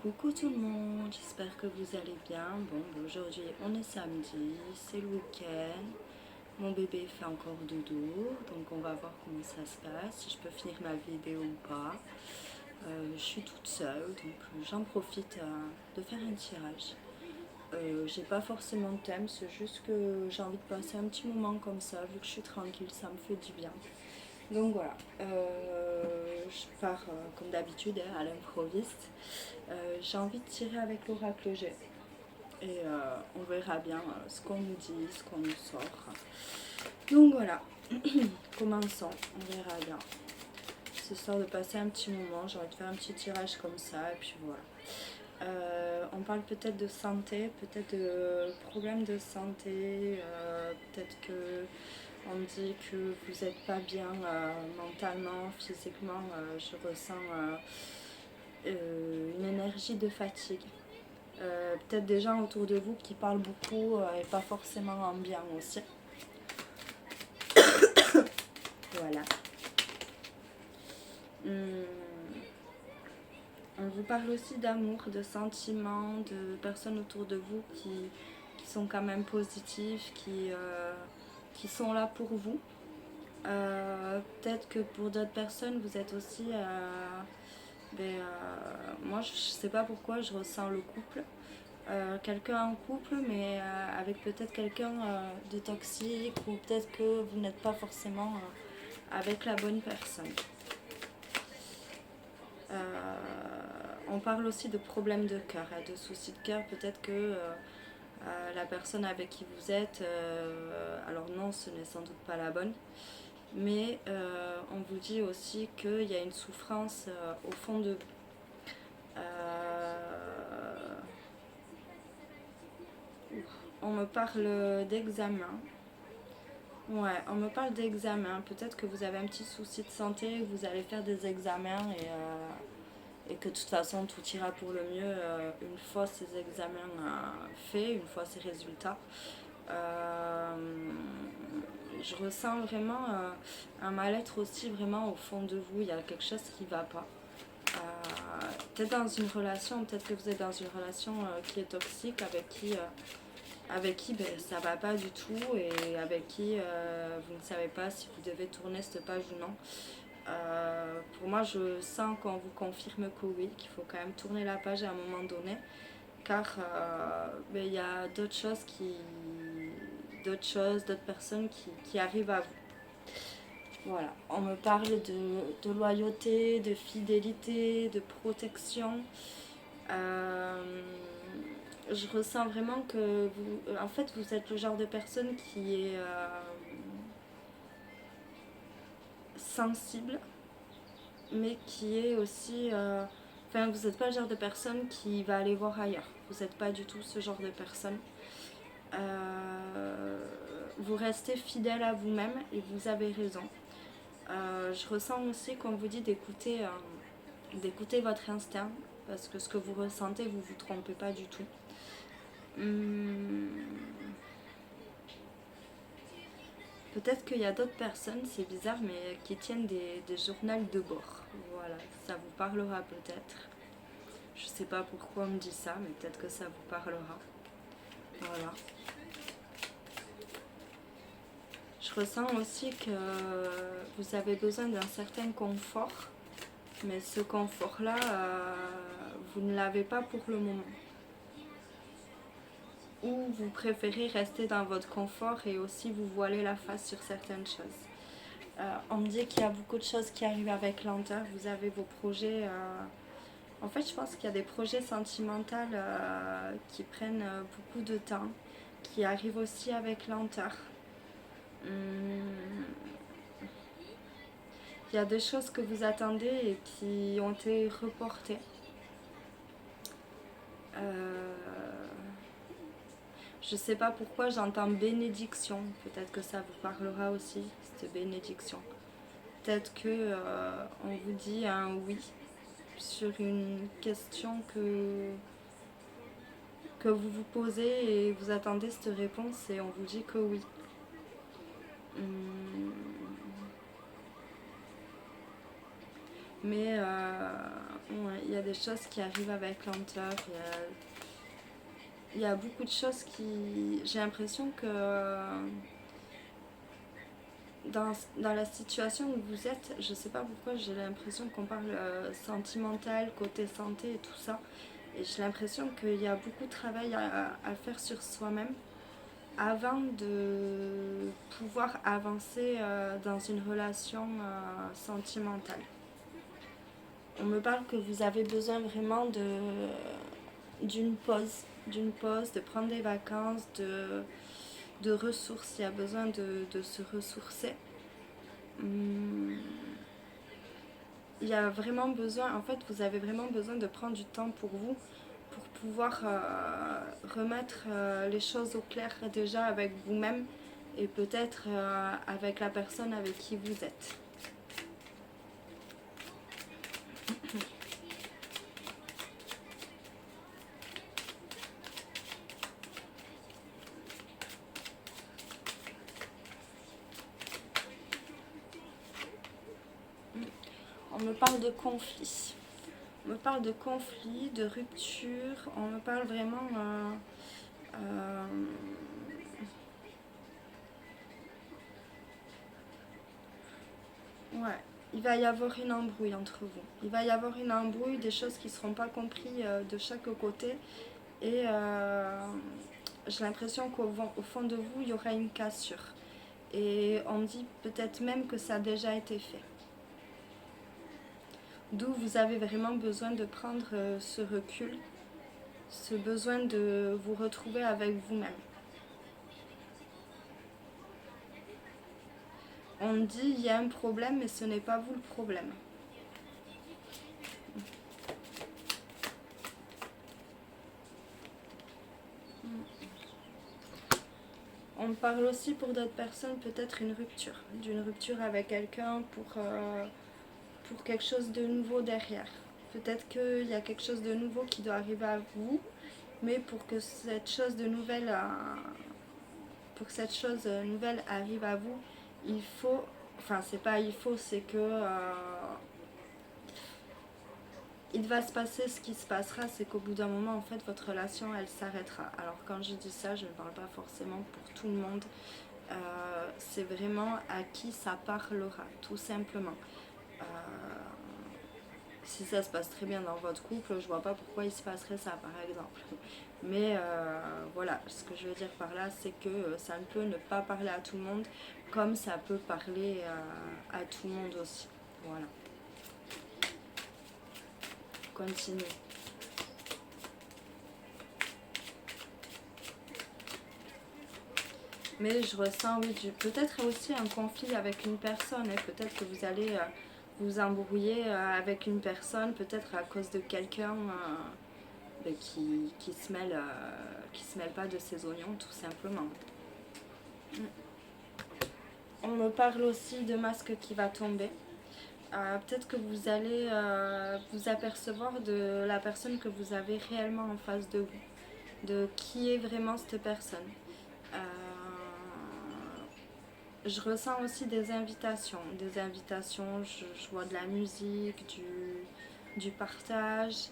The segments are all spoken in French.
Coucou tout le monde, j'espère que vous allez bien. Bon, aujourd'hui on est samedi, c'est le week-end. Mon bébé fait encore dodo, donc on va voir comment ça se passe, si je peux finir ma vidéo ou pas. Je suis toute seule, donc j'en profite de faire un tirage. J'ai pas forcément de thème, c'est juste que j'ai envie de passer un petit moment comme ça, vu que je suis tranquille, ça me fait du bien. Donc voilà, je pars comme d'habitude à l'improviste. J'ai envie de tirer avec l'oracle G et on verra bien ce qu'on nous dit, ce qu'on nous sort. Donc voilà, commençons, on verra bien. C'est histoire de passer un petit moment, j'ai envie de faire un petit tirage comme ça et puis voilà. On parle peut-être de santé, peut-être de problèmes de santé, peut-être que on me dit que vous n'êtes pas bien mentalement, physiquement, je ressens une énergie de fatigue. Peut-être des gens autour de vous qui parlent beaucoup et pas forcément en bien aussi. Voilà. On vous parle aussi d'amour, de sentiments, de personnes autour de vous qui sont quand même positifs, qui sont là pour vous. Peut-être que pour d'autres personnes, vous êtes aussi... moi, je sais pas pourquoi, je ressens le couple. Quelqu'un en couple, mais avec peut-être quelqu'un de toxique, ou peut-être que vous n'êtes pas forcément avec la bonne personne. On parle aussi de problèmes de cœur, de soucis de cœur. Peut-être que la personne avec qui vous êtes, alors non, ce n'est sans doute pas la bonne, mais on vous dit aussi qu'il y a une souffrance au fond de vous. On me parle d'examen. Ouais, on me parle d'examen. Peut-être que vous avez un petit souci de santé, vous allez faire des examens et que de toute façon tout ira pour le mieux une fois ces examens faits, une fois ces résultats. Je ressens vraiment un mal-être aussi vraiment au fond de vous. Il y a quelque chose qui ne va pas. Peut-être dans une relation, peut-être que vous êtes dans une relation qui est toxique, avec qui ça va pas du tout et avec qui vous ne savez pas si vous devez tourner cette page ou non. Pour moi, je sens qu'on vous confirme que oui, qu'il faut quand même tourner la page à un moment donné, car il y a d'autres personnes qui arrivent à vous. Voilà, on me parle de loyauté, de fidélité, de protection. Je ressens vraiment que vous êtes le genre de personne qui est sensible, mais qui est aussi... vous n'êtes pas le genre de personne qui va aller voir ailleurs. Vous n'êtes pas du tout ce genre de personne. Vous restez fidèle à vous-même et vous avez raison. Je ressens aussi qu'on vous dit d'écouter votre instinct, parce que ce que vous ressentez, vous ne vous trompez pas du tout. Peut-être qu'il y a d'autres personnes, c'est bizarre, mais qui tiennent des journaux de bord. Voilà, ça vous parlera peut-être. Je sais pas pourquoi on me dit ça, mais peut-être que ça vous parlera. Voilà. Je ressens aussi que vous avez besoin d'un certain confort, mais ce confort-là, vous ne l'avez pas pour le moment. Ou vous préférez rester dans votre confort et aussi vous voiler la face sur certaines choses. On me dit qu'il y a beaucoup de choses qui arrivent avec lenteur. Vous avez vos projets. En fait, je pense qu'il y a des projets sentimentaux qui prennent beaucoup de temps, qui arrivent aussi avec lenteur. Il y a des choses que vous attendez et qui ont été reportées. Je sais pas pourquoi j'entends bénédiction. Peut-être que ça vous parlera aussi, cette bénédiction. Peut-être que on vous dit un oui sur une question que vous vous posez et vous attendez cette réponse et on vous dit que oui. Mais ouais, il y a des choses qui arrivent avec lenteur. Il y a beaucoup de choses qui... J'ai l'impression que dans la situation où vous êtes, je sais pas pourquoi j'ai l'impression qu'on parle sentimental, côté santé et tout ça. Et j'ai l'impression qu'il y a beaucoup de travail à faire sur soi-même avant de pouvoir avancer dans une relation sentimentale. On me parle que vous avez besoin vraiment d'une pause, de prendre des vacances, de ressources. Il y a besoin de se ressourcer. Il y a vraiment besoin, en fait, vous avez vraiment besoin de prendre du temps pour vous, pour pouvoir remettre les choses au clair déjà avec vous-même et peut-être avec la personne avec qui vous êtes. On me parle de conflit. On me parle de conflit, de rupture. On me parle vraiment... ouais, il va y avoir une embrouille entre vous. Il va y avoir une embrouille, des choses qui ne seront pas comprises de chaque côté. Et j'ai l'impression qu'au fond de vous, il y aura une cassure. Et on me dit peut-être même que ça a déjà été fait. D'où vous avez vraiment besoin de prendre ce recul, ce besoin de vous retrouver avec vous-même. On dit il y a un problème, mais ce n'est pas vous le problème. On parle aussi pour d'autres personnes peut-être d'une rupture avec quelqu'un pour quelque chose de nouveau derrière. Peut-être qu'il y a quelque chose de nouveau qui doit arriver à vous, mais pour que cette chose nouvelle arrive à vous, il faut, enfin c'est pas il faut, c'est que il va se passer ce qui se passera, c'est qu'au bout d'un moment, en fait, votre relation, elle s'arrêtera. Alors quand je dis ça, je ne parle pas forcément pour tout le monde. C'est vraiment à qui ça parlera, tout simplement. Si ça se passe très bien dans votre couple, je vois pas pourquoi il se passerait ça, par exemple. Mais voilà, ce que je veux dire par là, c'est que ça ne peut ne pas parler à tout le monde, comme ça peut parler à tout le monde aussi. Voilà. Continue. Mais je ressens, oui, peut-être aussi un conflit avec une personne. Et peut-être que vous allez vous embrouiller avec une personne, peut-être à cause de quelqu'un qui se mêle pas de ses oignons, tout simplement. On me parle aussi de masque qui va tomber. Peut-être que vous allez vous apercevoir de la personne que vous avez réellement en face de vous, de qui est vraiment cette personne. Je ressens aussi des invitations, je vois de la musique, du partage.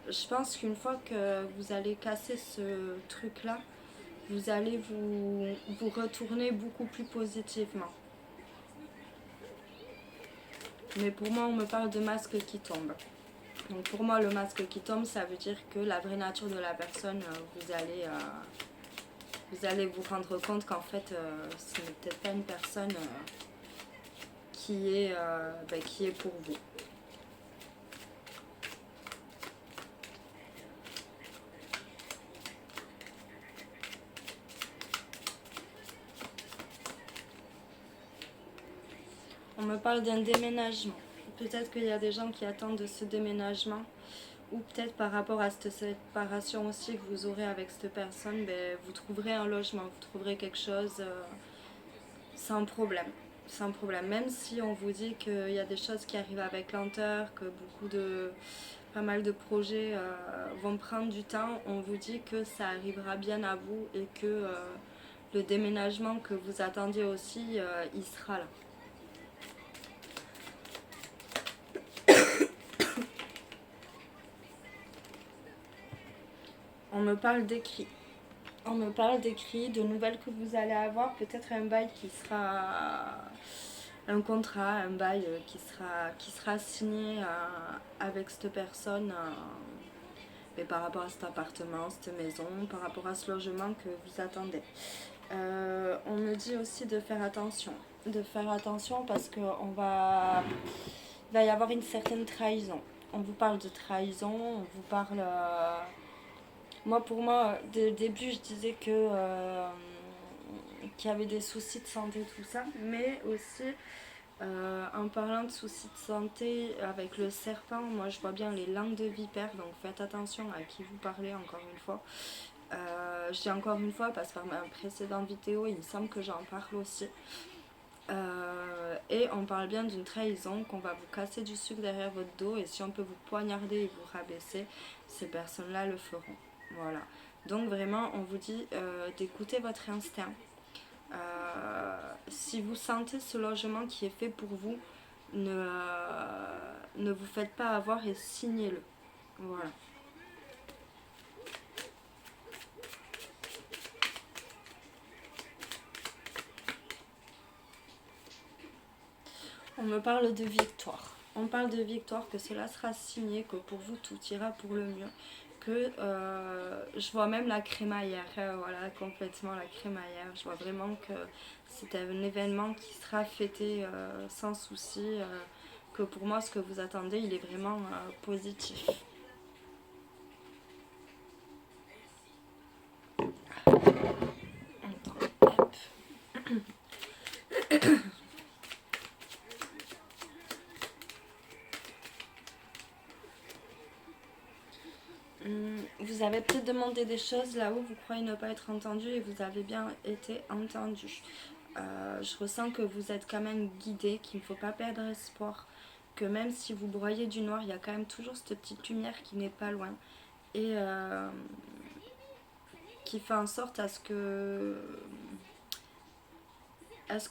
Je pense qu'une fois que vous allez casser ce truc-là, vous allez vous retourner beaucoup plus positivement. Mais pour moi, on me parle de masque qui tombe. Donc pour moi, le masque qui tombe, ça veut dire que la vraie nature de la personne, vous allez vous rendre compte qu'en fait, ce n'est peut-être pas une personne qui est pour vous. On me parle d'un déménagement. Peut-être qu'il y a des gens qui attendent de ce déménagement. Ou peut-être par rapport à cette séparation aussi que vous aurez avec cette personne, vous trouverez un logement, vous trouverez quelque chose sans problème. Sans problème. Même si on vous dit qu'il y a des choses qui arrivent avec lenteur, que pas mal de projets vont prendre du temps, on vous dit que ça arrivera bien à vous et que le déménagement que vous attendiez aussi, il sera là. On me parle d'écrit. On me parle d'écrit, de nouvelles que vous allez avoir, peut-être un bail qui sera un contrat, un bail qui sera signé avec cette personne mais par rapport à cet appartement, cette maison, par rapport à ce logement que vous attendez. On me dit aussi de faire attention. De faire attention parce qu'il va y avoir une certaine trahison. On vous parle de trahison, on vous parle... pour moi, dès le début, je disais qu'il y avait des soucis de santé, tout ça, mais aussi, en parlant de soucis de santé avec le serpent, moi je vois bien les langues de vipère, donc faites attention à qui vous parlez encore une fois. Je dis encore une fois parce que par ma précédente vidéo, il me semble que j'en parle aussi. Et on parle bien d'une trahison, qu'on va vous casser du sucre derrière votre dos, et si on peut vous poignarder et vous rabaisser, ces personnes-là le feront. Voilà. Donc vraiment, on vous dit d'écouter votre instinct. Si vous sentez ce logement qui est fait pour vous, ne vous faites pas avoir et signez-le. Voilà. On me parle de victoire. On parle de victoire, que cela sera signé, que pour vous tout ira pour le mieux. Que je vois même la crémaillère, voilà, complètement la crémaillère. Je vois vraiment que c'est un événement qui sera fêté sans souci. Que pour moi, ce que vous attendez, il est vraiment positif. Hop. Vous avez peut-être demandé des choses là où vous croyez ne pas être entendu et vous avez bien été entendu. Je ressens que vous êtes quand même guidé, qu'il ne faut pas perdre espoir, que même si vous broyez du noir, il y a quand même toujours cette petite lumière qui n'est pas loin et qui fait en sorte à ce que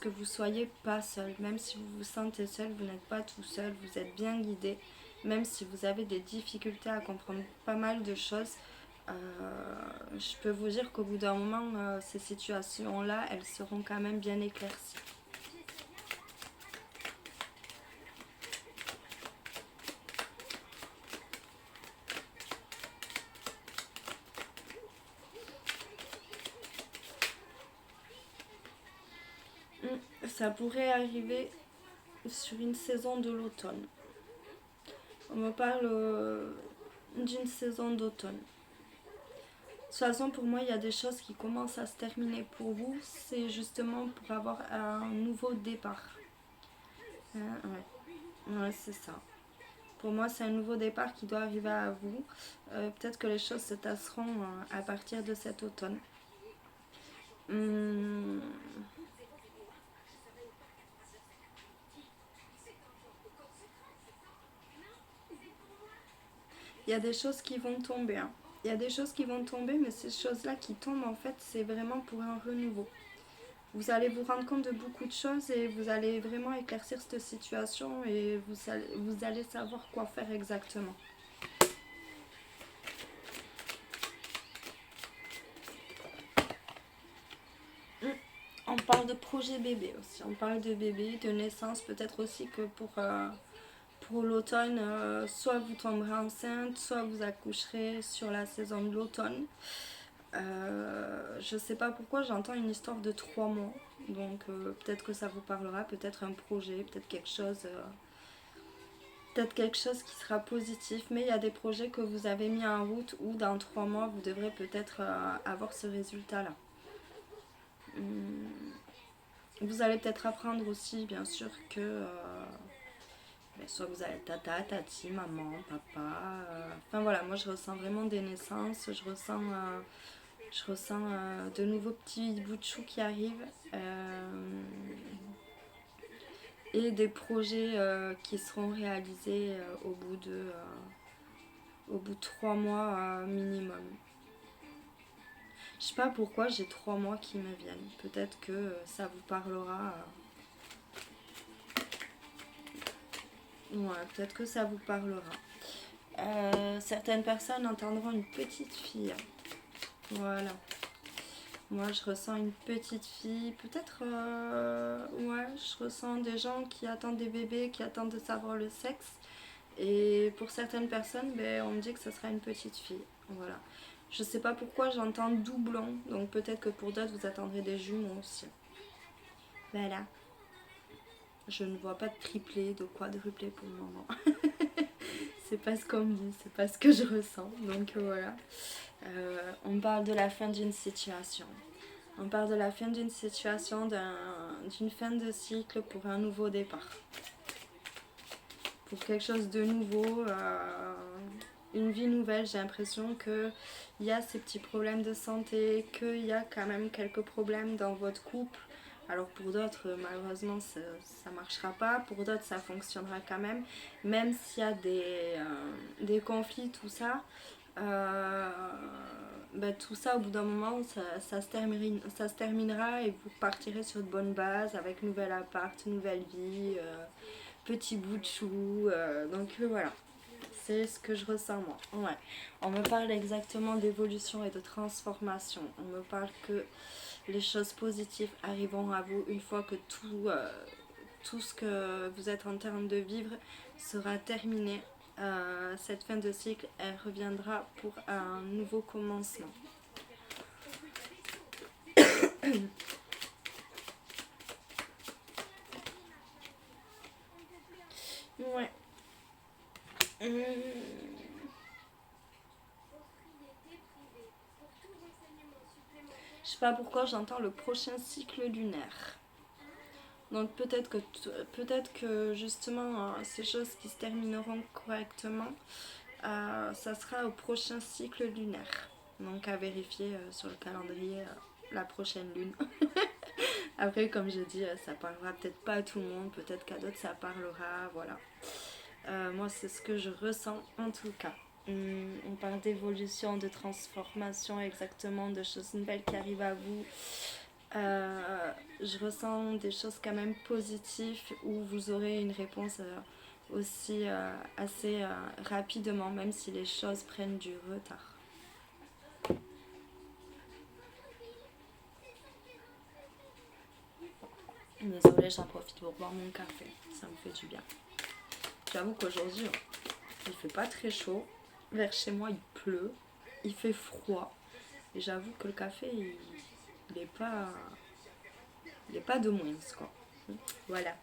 vous soyez pas seul. Même si vous vous sentez seul, vous n'êtes pas tout seul, vous êtes bien guidé. Même si vous avez des difficultés à comprendre pas mal de choses, je peux vous dire qu'au bout d'un moment, ces situations-là, elles seront quand même bien éclaircies. Ça pourrait arriver sur une saison de l'automne. On me parle d'une saison d'automne. De toute façon, pour moi, il y a des choses qui commencent à se terminer pour vous. C'est justement pour avoir un nouveau départ. Ouais, c'est ça. Pour moi, c'est un nouveau départ qui doit arriver à vous. Peut-être que les choses se tasseront à partir de cet automne. Il y a des choses qui vont tomber. Il y a des choses qui vont tomber, mais ces choses-là qui tombent, en fait, c'est vraiment pour un renouveau. Vous allez vous rendre compte de beaucoup de choses et vous allez vraiment éclaircir cette situation et vous allez savoir quoi faire exactement. On parle de projet bébé aussi. On parle de bébé, de naissance. Peut-être aussi que pour l'automne, soit vous tomberez enceinte, soit vous accoucherez sur la saison de l'automne. Je sais pas pourquoi j'entends une histoire de 3 mois. Donc peut-être que ça vous parlera, peut-être un projet, peut-être quelque chose qui sera positif. Mais il y a des projets que vous avez mis en route où dans 3 mois vous devrez peut-être avoir ce résultat-là. Vous allez peut-être apprendre aussi, bien sûr, que soit vous avez tata, tati, maman, papa. Enfin voilà, moi je ressens vraiment des naissances, je ressens de nouveaux petits bouts de chou qui arrivent et des projets qui seront réalisés au bout de 3 mois minimum. Je sais pas pourquoi j'ai 3 mois qui me viennent. Peut-être que ça vous parlera. Ouais, peut-être que ça vous parlera. Certaines personnes entendront une petite fille. Voilà. Moi, je ressens une petite fille. Peut-être, ouais, je ressens des gens qui attendent des bébés, qui attendent de savoir le sexe. Et pour certaines personnes, ben, on me dit que ce sera une petite fille. Voilà. Je sais pas pourquoi j'entends doublon. Donc peut-être que pour d'autres, vous attendrez des jumeaux aussi. Voilà. Je ne vois pas de triplé, de quadruplé pour le moment. C'est pas ce qu'on me dit, c'est pas ce que je ressens. Donc voilà. On parle de la fin d'une situation. On parle de la fin d'une situation, d'une fin de cycle pour un nouveau départ. Pour quelque chose de nouveau, une vie nouvelle. J'ai l'impression qu'il y a ces petits problèmes de santé, qu'il y a quand même quelques problèmes dans votre couple. Alors pour d'autres, malheureusement, ça ne marchera pas. Pour d'autres, ça fonctionnera quand même. Même s'il y a des conflits, tout ça. Tout ça, au bout d'un moment, ça se terminera et vous partirez sur de bonnes bases avec nouvel appart, nouvelle vie, petit bout de chou. Donc voilà, c'est ce que je ressens moi. Ouais. On me parle exactement d'évolution et de transformation. On me parle que les choses positives arriveront à vous une fois que tout ce que vous êtes en train de vivre sera terminé. Cette fin de cycle, elle reviendra pour un nouveau commencement. Ouais. Je sais pas pourquoi j'entends le prochain cycle lunaire. Donc peut-être que justement ces choses qui se termineront correctement, ça sera au prochain cycle lunaire. Donc à vérifier sur le calendrier la prochaine lune. Après, comme je dis, ça parlera peut-être pas à tout le monde, peut-être qu'à d'autres ça parlera, voilà. Moi, c'est ce que je ressens en tout cas. On parle d'évolution, de transformation, exactement, de choses nouvelles qui arrivent à vous. Je ressens des choses quand même positives où vous aurez une réponse aussi assez rapidement, même si les choses prennent du retard. Désolée, j'en profite pour boire mon café, ça me fait du bien. J'avoue qu'aujourd'hui, il fait pas très chaud. Vers chez moi, il pleut, il fait froid. Et j'avoue que le café, il est pas de moins, quoi. Voilà.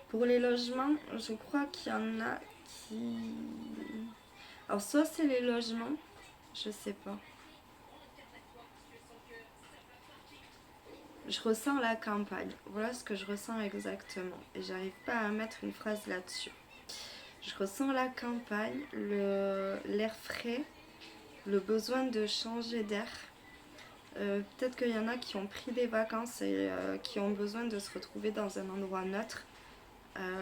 Pour les logements, je crois qu'il y en a qui... Alors soit c'est les logements, je sais pas. Je ressens la campagne. Voilà ce que je ressens exactement. Et j'arrive pas à mettre une phrase là-dessus. Je ressens la campagne, l'air frais, le besoin de changer d'air. Peut-être qu'il y en a qui ont pris des vacances et qui ont besoin de se retrouver dans un endroit neutre,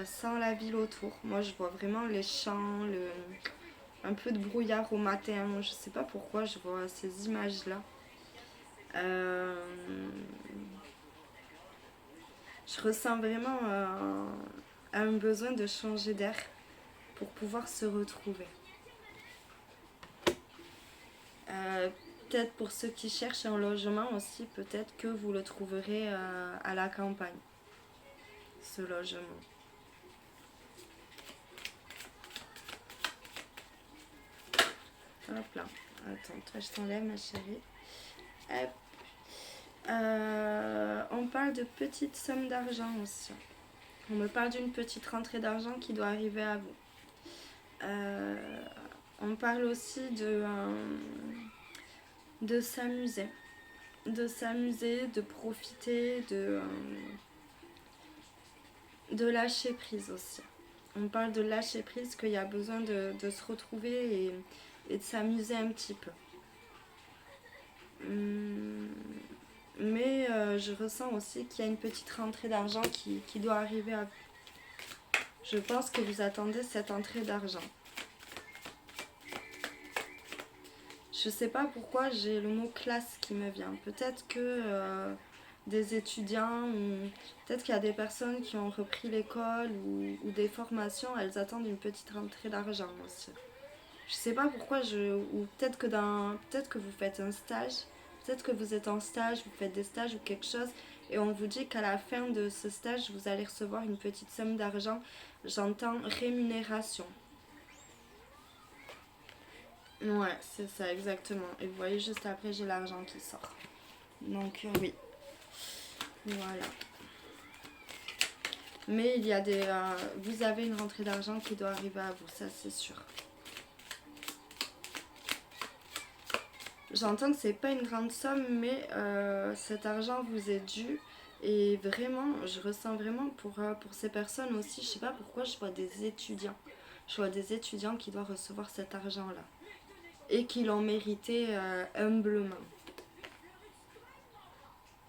sans la ville autour. Moi, je vois vraiment les champs, un peu de brouillard au matin. Je sais pas pourquoi je vois ces images-là. Je ressens vraiment un besoin de changer d'air pour pouvoir se retrouver. Peut-être pour ceux qui cherchent un logement aussi, peut-être que vous le trouverez à la campagne, ce logement. Hop là. Attends, toi je t'enlève ma chérie. Hop. On parle de petites sommes d'argent aussi. On me parle d'une petite rentrée d'argent qui doit arriver à vous. On parle aussi de s'amuser. De s'amuser, de profiter, de lâcher prise aussi. On parle de lâcher prise, qu'il y a besoin de se retrouver et de s'amuser un petit peu. Mais je ressens aussi qu'il y a une petite rentrée d'argent qui doit arriver à vous. Je pense que vous attendez cette entrée d'argent. Je sais pas pourquoi j'ai le mot classe qui me vient. Peut-être que des étudiants, ou peut-être qu'il y a des personnes qui ont repris l'école ou des formations, elles attendent une petite rentrée d'argent aussi. Je sais pas pourquoi ou peut-être que vous faites un stage, peut-être que vous êtes en stage, vous faites des stages ou quelque chose, et on vous dit qu'à la fin de ce stage, vous allez recevoir une petite somme d'argent. J'entends rémunération. Ouais, c'est ça, exactement. Et vous voyez, juste après, j'ai l'argent qui sort. Donc, oui. Voilà. Mais il y a vous avez une rentrée d'argent qui doit arriver à vous, ça c'est sûr. J'entends que c'est pas une grande somme, mais cet argent vous est dû. Et vraiment, je ressens vraiment pour ces personnes aussi, je sais pas pourquoi je vois des étudiants. Je vois des étudiants qui doivent recevoir cet argent-là. Et qui l'ont mérité humblement.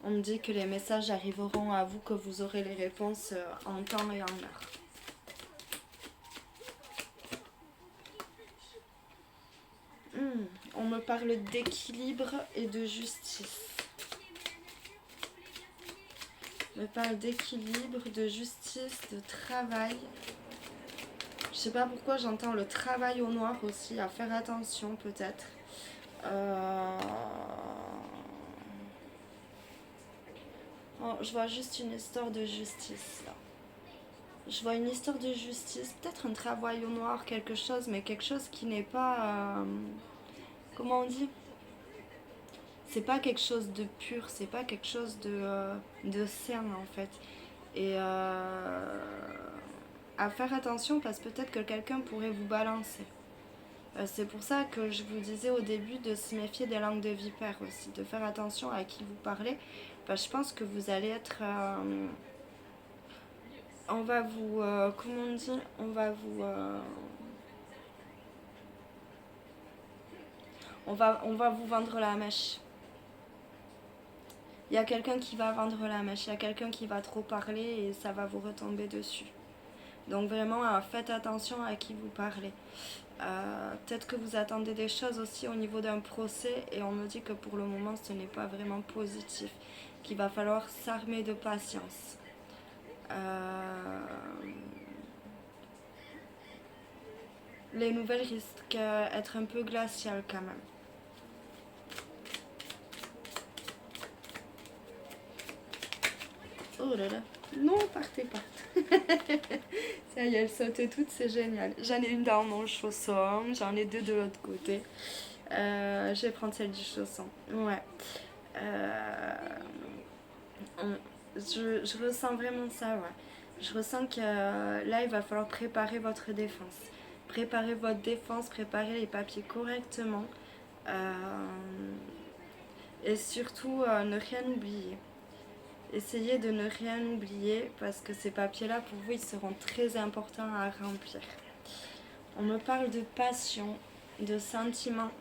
On me dit que les messages arriveront à vous, que vous aurez les réponses en temps et en heure. On me parle d'équilibre et de justice. On me parle d'équilibre, de justice, de travail. Je sais pas pourquoi j'entends le travail au noir aussi, à faire attention peut-être. Oh, je vois juste une histoire de justice là. Je vois une histoire de justice, peut-être un travail au noir, quelque chose, mais quelque chose qui n'est pas... comment on dit? C'est pas quelque chose de pur, c'est pas quelque chose de sain en fait. Et à faire attention parce que peut-être que quelqu'un pourrait vous balancer. C'est pour ça que je vous disais au début de se méfier des langues de vipère aussi, de faire attention à qui vous parlez. Parce que je pense que vous allez être... on va vous... comment on dit? On va vous vendre la mèche. Il y a quelqu'un qui va vendre la mèche, il y a quelqu'un qui va trop parler et ça va vous retomber dessus. Donc vraiment, faites attention à qui vous parlez. Peut-être que vous attendez des choses aussi au niveau d'un procès et on me dit que pour le moment ce n'est pas vraiment positif, qu'il va falloir s'armer de patience. Les nouvelles risquent d'être un peu glaciales quand même. Oh là là, non, partez pas. Ça y est, elles sautent toutes, c'est génial. J'en ai une dans mon chausson, j'en ai deux de l'autre côté. Je vais prendre celle du chausson. Ouais. Je ressens vraiment ça, ouais. Je ressens que là, il va falloir préparer votre défense. Préparer votre défense, préparer les papiers correctement. Et surtout, ne rien oublier. Essayez de ne rien oublier parce que ces papiers-là, pour vous, ils seront très importants à remplir. On me parle de passion, de sentiments.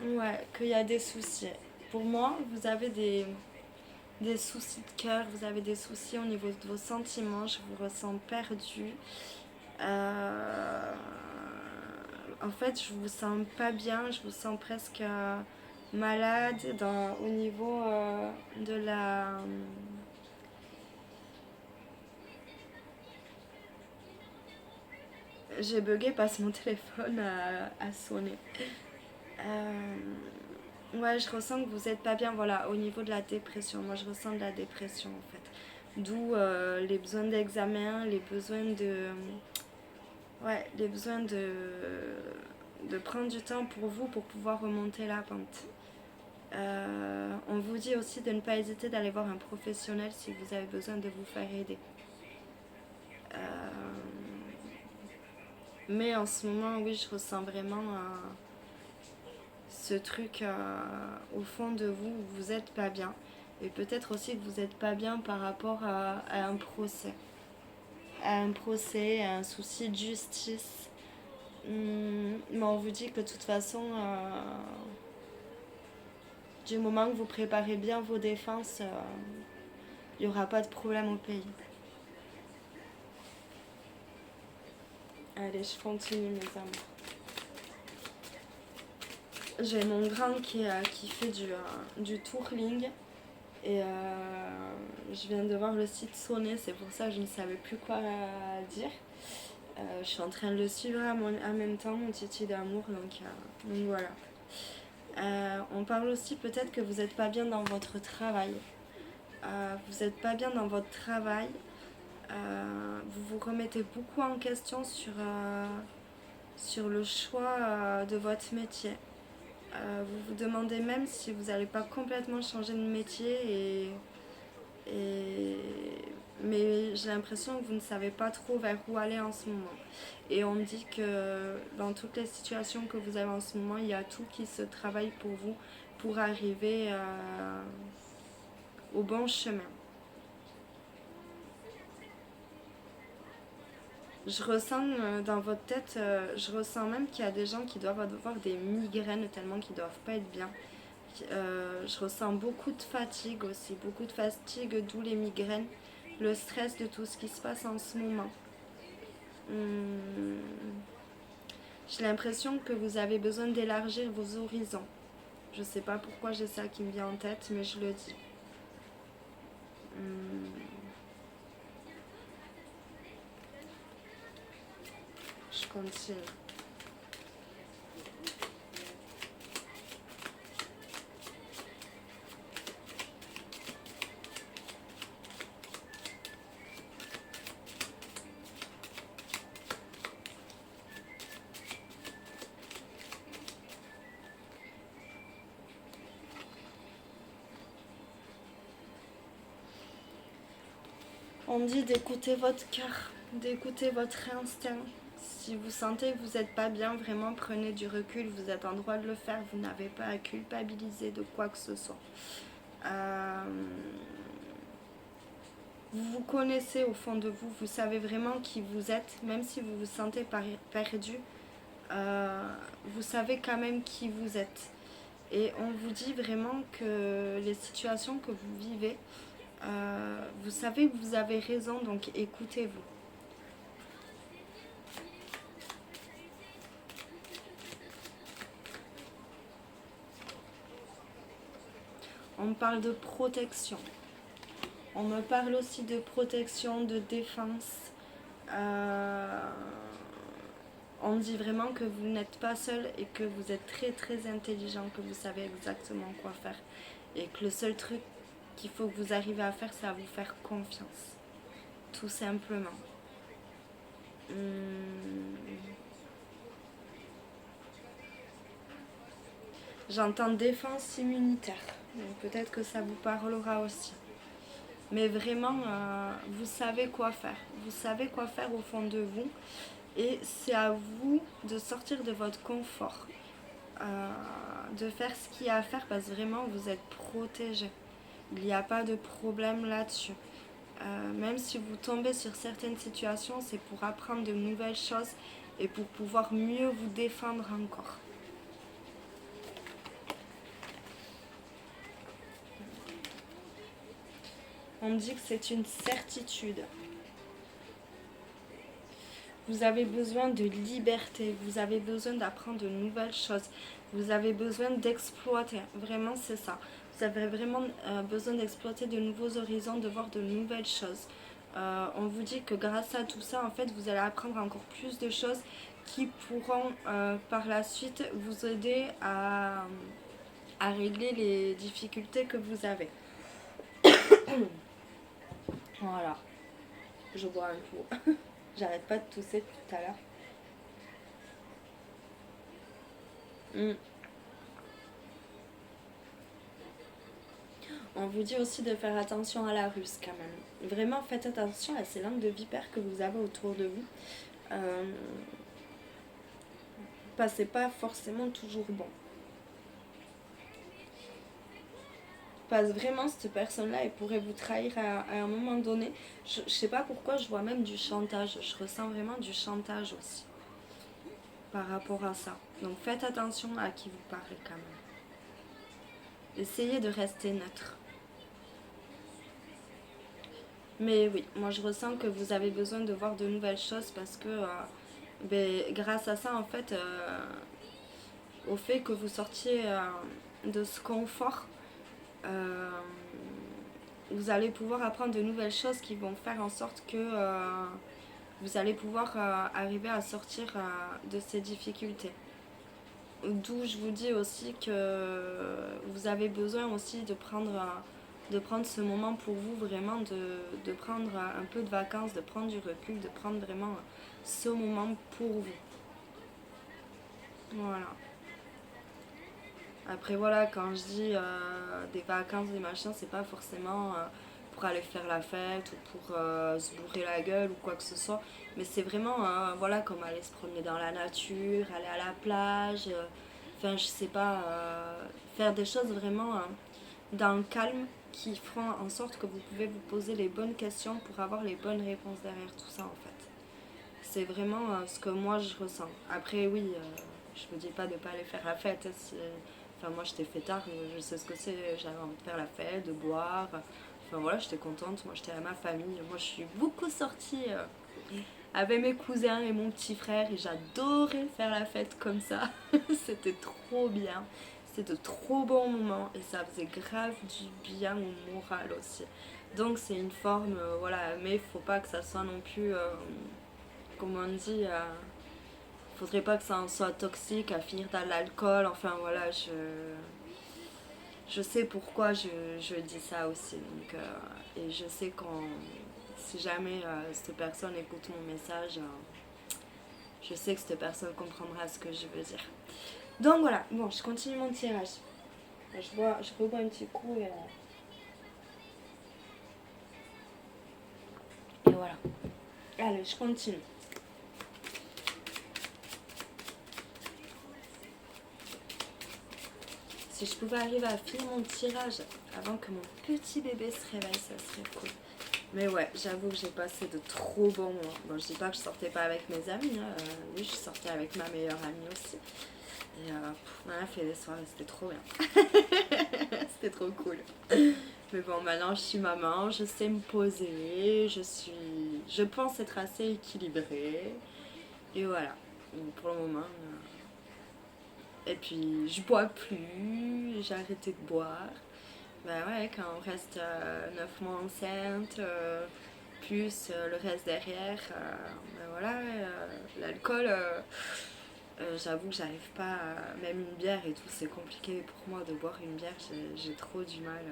Ouais, qu'il y a des soucis. Pour moi, vous avez des soucis de cœur, vous avez des soucis au niveau de vos sentiments, je vous ressens perdu. En fait, je vous sens pas bien, je vous sens presque malade au niveau de la... J'ai bugué parce que mon téléphone a sonné. Ouais, je ressens que vous êtes pas bien, voilà, au niveau de la dépression. Moi, je ressens de la dépression, en fait. D'où les besoins d'examen, les besoins de... Ouais, les besoins de prendre du temps pour vous pour pouvoir remonter la pente. On vous dit aussi de ne pas hésiter d'aller voir un professionnel si vous avez besoin de vous faire aider. Mais en ce moment, oui, je ressens vraiment ce truc au fond de vous où vous n'êtes pas bien. Et peut-être aussi que vous n'êtes pas bien par rapport à un procès. À un procès, à un souci de justice. Mais on vous dit que de toute façon, du moment que vous préparez bien vos défenses, il n'y aura pas de problème au pays. Allez, je continue mes amours. J'ai mon grand qui fait du twirling. Et je viens de voir le site sonner, c'est pour ça que je ne savais plus quoi dire. Je suis en train de le suivre en même temps, mon titi d'amour, donc voilà. On parle aussi peut-être que vous n'êtes pas bien dans votre travail. Vous n'êtes pas bien dans votre travail. Vous vous remettez beaucoup en question sur le choix de votre métier. Vous vous demandez même si vous n'allez pas complètement changer de métier mais j'ai l'impression que vous ne savez pas trop vers où aller en ce moment. Et on me dit que dans toutes les situations que vous avez en ce moment, il y a tout qui se travaille pour vous pour arriver au bon chemin. Je ressens dans votre tête, je ressens même qu'il y a des gens qui doivent avoir des migraines tellement qu'ils ne doivent pas être bien. Je ressens beaucoup de fatigue aussi, beaucoup de fatigue, d'où les migraines, le stress de tout ce qui se passe en ce moment. J'ai l'impression que vous avez besoin d'élargir vos horizons. Je sais pas pourquoi j'ai ça qui me vient en tête, mais je le dis. Je continue. On dit d'écouter votre cœur, d'écouter votre instinct. Si vous sentez que vous n'êtes pas bien, vraiment prenez du recul, vous êtes en droit de le faire, vous n'avez pas à culpabiliser de quoi que ce soit. Vous vous connaissez au fond de vous, vous savez vraiment qui vous êtes, même si vous vous sentez perdu, vous savez quand même qui vous êtes. Et on vous dit vraiment que les situations que vous vivez, vous savez que vous avez raison, donc écoutez-vous. On me parle de protection. On me parle aussi de protection, de défense. On me dit vraiment que vous n'êtes pas seul et que vous êtes très très intelligent, que vous savez exactement quoi faire. Et que le seul truc qu'il faut que vous arrivez à faire, c'est à vous faire confiance. Tout simplement. J'entends défense immunitaire. Donc peut-être que ça vous parlera aussi. Mais vraiment, vous savez quoi faire. Vous savez quoi faire au fond de vous. Et c'est à vous de sortir de votre confort. De faire ce qu'il y a à faire parce que vraiment, vous êtes protégé. Il n'y a pas de problème là-dessus. Même si vous tombez sur certaines situations, c'est pour apprendre de nouvelles choses et pour pouvoir mieux vous défendre encore. On me dit que c'est une certitude. Vous avez besoin de liberté, vous avez besoin d'apprendre de nouvelles choses, vous avez besoin d'exploiter, vraiment c'est ça. Vous avez vraiment besoin d'exploiter de nouveaux horizons, de voir de nouvelles choses. On vous dit que grâce à tout ça, en fait, vous allez apprendre encore plus de choses qui pourront par la suite vous aider à régler les difficultés que vous avez. Voilà, je bois un coup. J'arrête pas de tousser depuis tout à l'heure. On vous dit aussi de faire attention à la ruse quand même. Vraiment faites attention à ces langues de vipère que vous avez autour de vous. C'est pas forcément toujours bon. Parce que vraiment cette personne-là, elle pourrait vous trahir à un moment donné. Je sais pas pourquoi, je vois même du chantage. Je ressens vraiment du chantage aussi par rapport à ça. Donc faites attention à qui vous parlez quand même. Essayez de rester neutre. Mais oui, moi je ressens que vous avez besoin de voir de nouvelles choses parce que grâce à ça, en fait, au fait que vous sortiez de ce confort. Vous allez pouvoir apprendre de nouvelles choses qui vont faire en sorte que vous allez pouvoir arriver à sortir de ces difficultés. D'où je vous dis aussi que vous avez besoin aussi de prendre ce moment pour vous, vraiment de prendre un peu de vacances, de prendre du recul, de prendre vraiment ce moment pour vous. Voilà. Après voilà, quand je dis des vacances, des machins, c'est pas forcément pour aller faire la fête ou pour se bourrer la gueule ou quoi que ce soit. Mais c'est vraiment voilà, comme aller se promener dans la nature, aller à la plage, enfin je sais pas, faire des choses vraiment dans le calme qui feront en sorte que vous pouvez vous poser les bonnes questions pour avoir les bonnes réponses derrière tout ça en fait. C'est vraiment ce que moi je ressens. Après oui, je me dis pas de pas aller faire la fête. Enfin moi j'étais fêtard, je sais ce que c'est, j'avais envie de faire la fête, de boire. Enfin voilà, j'étais contente, moi j'étais à ma famille. Moi je suis beaucoup sortie avec mes cousins et mon petit frère et j'adorais faire la fête comme ça. C'était trop bien. C'était de trop bons moments et ça faisait grave du bien au moral aussi. Donc c'est une forme, voilà, mais il faut pas que ça soit non plus, comme on dit, faudrait pas que ça en soit toxique à finir dans l'alcool. Enfin voilà, je sais pourquoi je dis ça aussi. Donc, et je sais quand si jamais cette personne écoute mon message, je sais que cette personne comprendra ce que je veux dire. Donc voilà, bon, je continue mon tirage. Je rebois un petit coup et voilà. Allez, je continue. Si je pouvais arriver à finir mon tirage avant que mon petit bébé se réveille, ça serait cool. Mais ouais, j'avoue que j'ai passé de trop bons moments. Bon, je dis pas que je sortais pas avec mes amis, hein. Oui, je sortais avec ma meilleure amie aussi. Et on a fait des soirées, c'était trop bien. C'était trop cool. Mais bon, maintenant je suis maman, je sais me poser, je pense être assez équilibrée. Et voilà, donc, pour le moment. Et puis je bois plus, j'ai arrêté de boire. Ben ouais, quand on reste 9 mois enceinte, plus le reste derrière, ben voilà, l'alcool, j'avoue que j'arrive pas, même une bière et tout, c'est compliqué pour moi de boire une bière, j'ai trop du mal.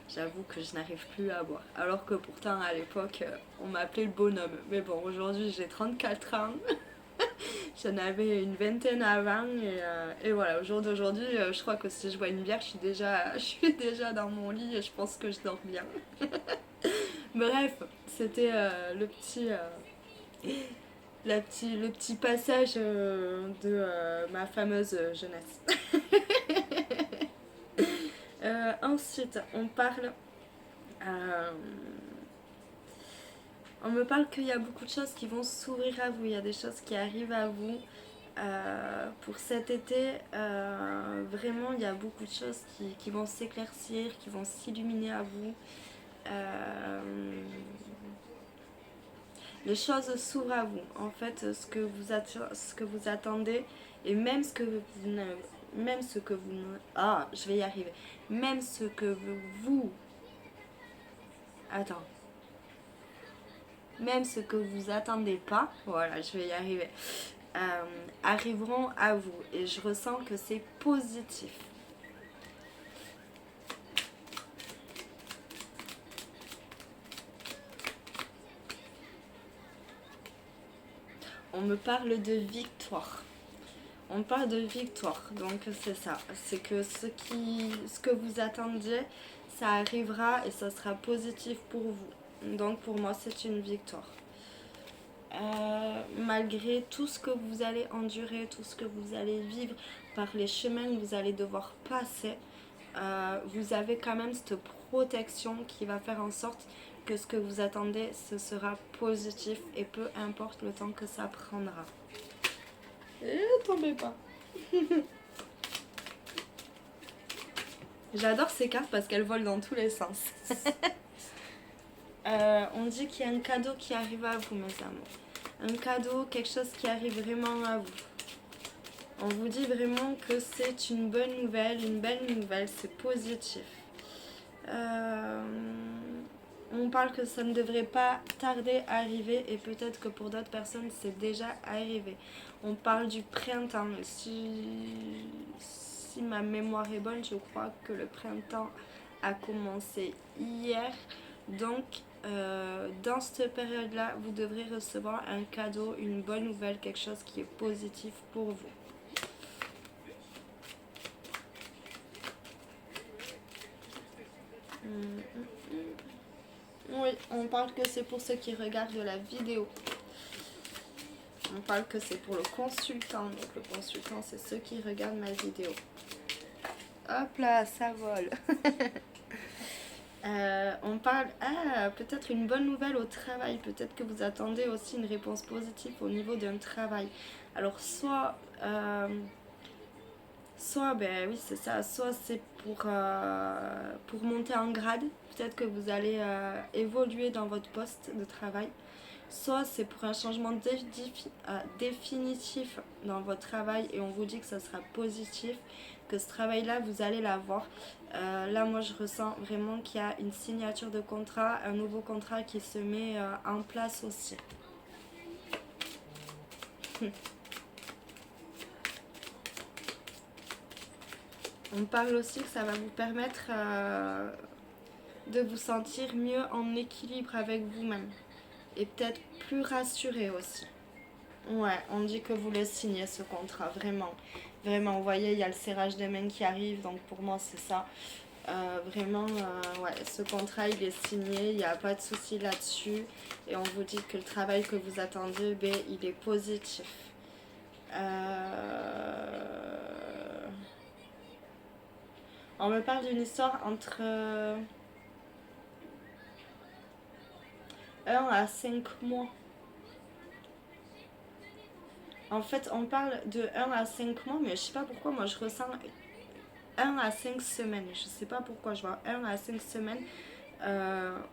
J'avoue que je n'arrive plus à boire. Alors que pourtant à l'époque, on m'appelait le bonhomme. Mais bon, aujourd'hui j'ai 34 ans. J'en avais une vingtaine avant et voilà, au jour d'aujourd'hui, je crois que si je bois une bière, je suis déjà dans mon lit et je pense que je dors bien. Bref, c'était le petit passage de ma fameuse jeunesse. Ensuite, on me parle qu'il y a beaucoup de choses qui vont s'ouvrir à vous, il y a des choses qui arrivent à vous. Pour cet été, vraiment, il y a beaucoup de choses qui vont s'éclaircir, qui vont s'illuminer à vous. Les choses s'ouvrent à vous. En fait, ce que vous attendez, et même ce que vous ne... Même ce que vous ne... Ah, je vais y arriver. Même ce que vous... Attends. Même ce que vous attendez pas, voilà, je vais y arriver, arriveront à vous. Et je ressens que c'est positif. On me parle de victoire. On parle de victoire, donc c'est ça. C'est que ce que vous attendiez, ça arrivera et ça sera positif pour vous. Donc pour moi, c'est une victoire. Malgré tout ce que vous allez endurer, tout ce que vous allez vivre, par les chemins que vous allez devoir passer, vous avez quand même cette protection qui va faire en sorte que ce que vous attendez, ce sera positif et peu importe le temps que ça prendra. Et tombez pas. J'adore ces cartes parce qu'elles volent dans tous les sens. On dit qu'il y a un cadeau qui arrive à vous, mes amours. Un cadeau, quelque chose qui arrive vraiment à vous. On vous dit vraiment que c'est une belle nouvelle, c'est positif. On parle que ça ne devrait pas tarder à arriver et peut-être que pour d'autres personnes c'est déjà arrivé. On parle du printemps. Si ma mémoire est bonne, je crois que le printemps a commencé hier. Donc dans cette période-là, vous devrez recevoir un cadeau, une bonne nouvelle, quelque chose qui est positif pour vous. Oui, on parle que c'est pour ceux qui regardent la vidéo. On parle que c'est pour le consultant. Donc le consultant, c'est ceux qui regardent ma vidéo. Hop là, ça vole. On parle, peut-être une bonne nouvelle au travail. Peut-être que vous attendez aussi une réponse positive au niveau d'un travail. Alors soit, ben oui c'est ça, soit c'est pour monter en grade. Peut-être que vous allez évoluer dans votre poste de travail. Soit c'est pour un changement définitif dans votre travail et on vous dit que ça sera positif, que ce travail-là, vous allez l'avoir. Là, moi, je ressens vraiment qu'il y a une signature de contrat, un nouveau contrat qui se met en place aussi. On parle aussi que ça va vous permettre de vous sentir mieux en équilibre avec vous-même. Et peut-être plus rassuré aussi. Ouais, on dit que vous le signez ce contrat, vraiment. Vraiment, vous voyez, il y a le serrage des mains qui arrive, donc pour moi c'est ça. Vraiment, ouais, ce contrat il est signé, il n'y a pas de souci là-dessus. Et on vous dit que le travail que vous attendiez, ben, il est positif. On me parle d'une histoire entre 1 à 5 mois. En fait, on parle de 1 à 5 mois, mais je sais pas pourquoi, moi je ressens 1 à 5 semaines. Je sais pas pourquoi, je vois 1 à 5 semaines.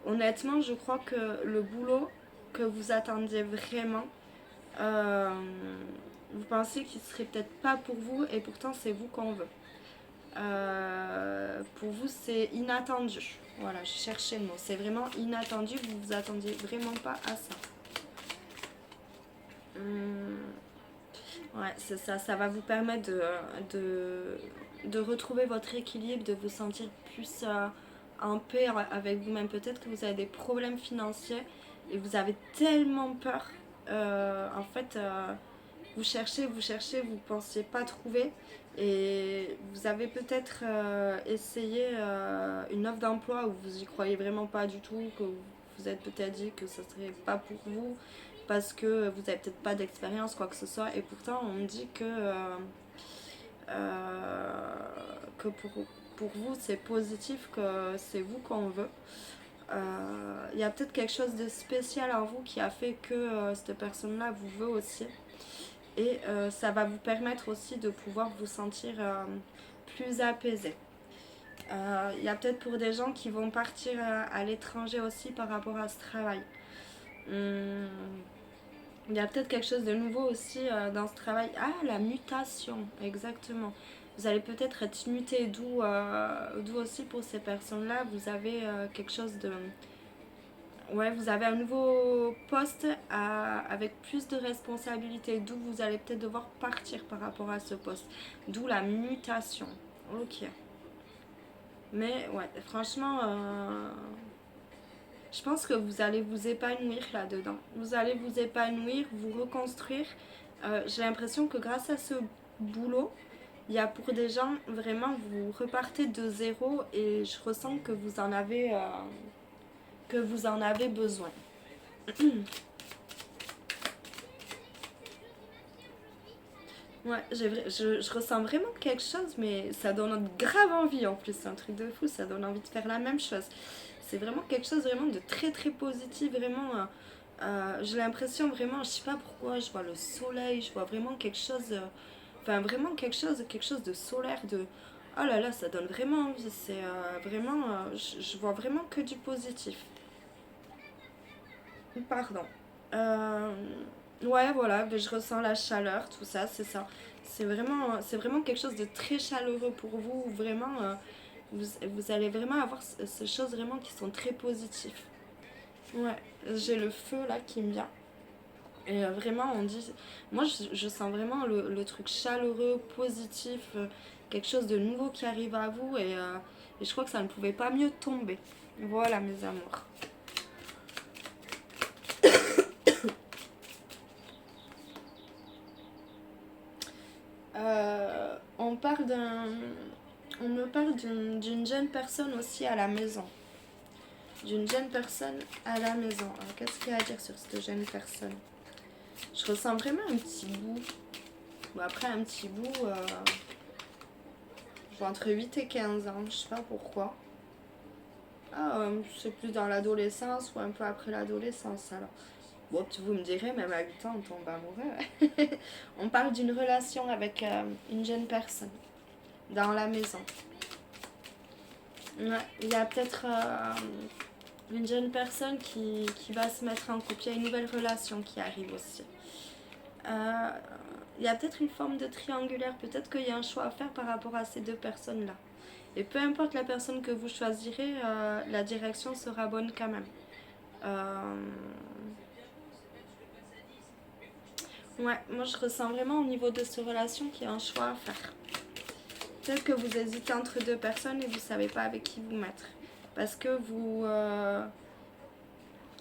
Honnêtement, je crois que le boulot que vous attendiez vraiment, vous pensez qu'il serait peut-être pas pour vous et pourtant c'est vous qu'on veut. Pour vous, c'est inattendu. Voilà, je cherchais le mot. C'est vraiment inattendu, vous vous attendiez vraiment pas à ça. Ouais, c'est ça. Ça va vous permettre de retrouver votre équilibre, de vous sentir plus en paix avec vous-même. Peut-être que vous avez des problèmes financiers et vous avez tellement peur. En fait, vous cherchez, vous ne pensiez pas trouver. Et vous avez peut-être essayé une offre d'emploi où vous y croyez vraiment pas du tout, que vous êtes peut-être dit que ce serait pas pour vous parce que vous avez peut-être pas d'expérience, quoi que ce soit. Et pourtant, on me dit que pour vous, c'est positif, que c'est vous qu'on veut. Il y a peut-être quelque chose de spécial en vous qui a fait que cette personne-là vous veut aussi. Et ça va vous permettre aussi de pouvoir vous sentir plus apaisé. Il y a peut-être pour des gens qui vont partir à l'étranger aussi par rapport à ce travail. Il y a peut-être quelque chose de nouveau aussi dans ce travail. Ah, la mutation, exactement. Vous allez peut-être être muté, d'où aussi pour ces personnes-là, vous avez quelque chose de... Ouais, vous avez un nouveau poste avec plus de responsabilités, d'où vous allez peut-être devoir partir par rapport à ce poste. D'où la mutation. Ok. Mais ouais, franchement, je pense que vous allez vous épanouir là-dedans. Vous allez vous épanouir, vous reconstruire. J'ai l'impression que grâce à ce boulot, il y a pour des gens, vraiment, vous repartez de zéro et je ressens que vous en avez besoin. Ouais, je ressens vraiment quelque chose, mais ça donne grave envie en plus. C'est un truc de fou, ça donne envie de faire la même chose. C'est vraiment quelque chose vraiment de très très positif, vraiment. J'ai l'impression vraiment, je sais pas pourquoi, je vois le soleil, je vois vraiment quelque chose, enfin vraiment quelque chose de solaire, de oh là là, ça donne vraiment envie. C'est vraiment, je vois vraiment que du positif. Pardon. Ouais, voilà, mais je ressens la chaleur, tout ça, c'est ça. c'est vraiment quelque chose de très chaleureux pour vous. Vraiment, vous allez vraiment avoir ces choses vraiment qui sont très positives. Ouais, j'ai le feu là qui me vient. Et vraiment, on dit. Moi, je sens vraiment le truc chaleureux, positif, quelque chose de nouveau qui arrive à vous. Et je crois que ça ne pouvait pas mieux tomber. Voilà, mes amours. On parle d'un. On me parle d'une jeune personne aussi à la maison. D'une jeune personne à la maison. Alors, qu'est-ce qu'il y a à dire sur cette jeune personne? Je ressens vraiment un petit bout. Bon, après, un petit bout. Entre 8 et 15 ans, je sais pas pourquoi. Ah, c'est plus dans l'adolescence ou un peu après l'adolescence alors. Bon, vous me direz, même à 8 ans, on tombe amoureux. On parle d'une relation avec une jeune personne dans la maison. Ouais, il y a peut-être une jeune personne qui va se mettre en couple. Il y a une nouvelle relation qui arrive aussi. Il y a peut-être une forme de triangulaire. Peut-être qu'il y a un choix à faire par rapport à ces deux personnes-là. Et peu importe la personne que vous choisirez, la direction sera bonne quand même. Ouais, moi je ressens vraiment au niveau de cette relation qu'il y a un choix à faire. Peut-être que vous hésitez entre deux personnes et vous ne savez pas avec qui vous mettre. Parce que vous...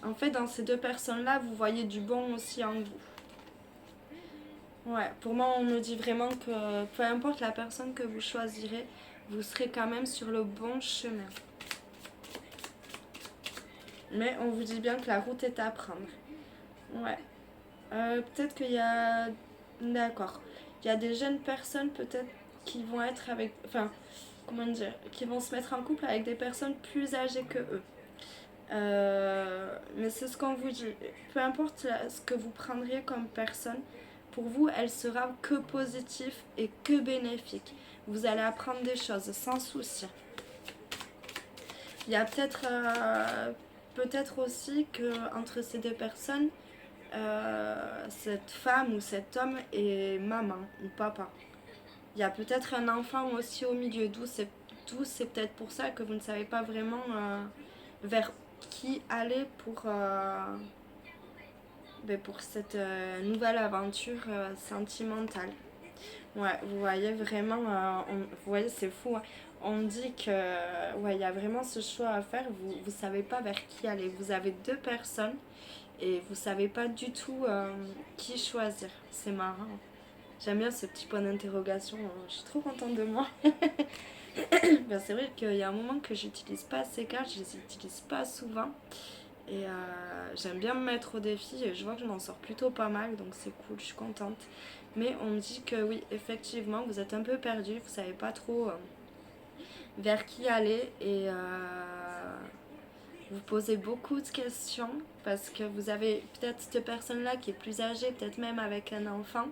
en fait, dans ces deux personnes-là, vous voyez du bon aussi en vous. Ouais, pour moi, on me dit vraiment que peu importe la personne que vous choisirez, vous serez quand même sur le bon chemin. Mais on vous dit bien que la route est à prendre. Ouais. Peut-être qu'il y a... D'accord. Il y a des jeunes personnes peut-être qui vont être avec... Enfin, comment dire? Qui vont se mettre en couple avec des personnes plus âgées que eux. Mais c'est ce qu'on vous dit. Peu importe ce que vous prendriez comme personne, pour vous, elle sera que positive et que bénéfique. Vous allez apprendre des choses sans souci. Il y a peut-être aussi que entre ces deux personnes, cette femme ou cet homme est maman ou papa. Il y a peut-être un enfant aussi au milieu, d'où c'est peut-être pour ça que vous ne savez pas vraiment vers qui aller pour cette nouvelle aventure sentimentale. Ouais, vous voyez vraiment, vous voyez, c'est fou. Hein. On dit que, ouais, il y a vraiment ce choix à faire. Vous savez pas vers qui aller. Vous avez deux personnes et vous savez pas du tout qui choisir. C'est marrant. J'aime bien ce petit point d'interrogation. Je suis trop contente de moi. Ben, c'est vrai qu'il y a un moment que j'utilise pas ces cartes. Je les utilise pas souvent. Et j'aime bien me mettre au défi et je vois que je m'en sors plutôt pas mal, donc c'est cool, je suis contente. Mais on me dit que oui, effectivement, vous êtes un peu perdu, vous savez pas trop vers qui aller et vous posez beaucoup de questions parce que vous avez peut-être cette personne-là qui est plus âgée, peut-être même avec un enfant,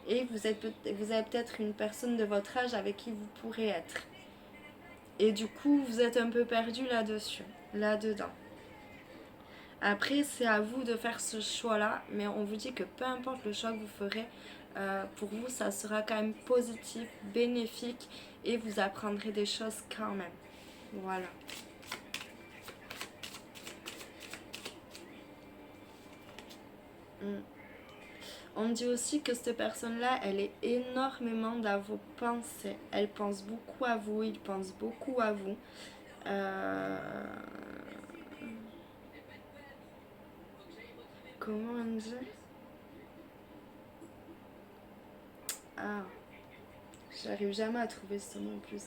et vous avez peut-être une personne de votre âge avec qui vous pourrez être. Et du coup, vous êtes un peu perdu là-dessus, là-dedans. Après, c'est à vous de faire ce choix-là, mais on vous dit que peu importe le choix que vous ferez, pour vous, ça sera quand même positif, bénéfique, et vous apprendrez des choses quand même. Voilà. Mm. On me dit aussi que cette personne-là, elle est énormément dans vos pensées. Elle pense beaucoup à vous, il pense beaucoup à vous. Euh, Comment on dit? Ah, j'arrive jamais à trouver ce mot en plus.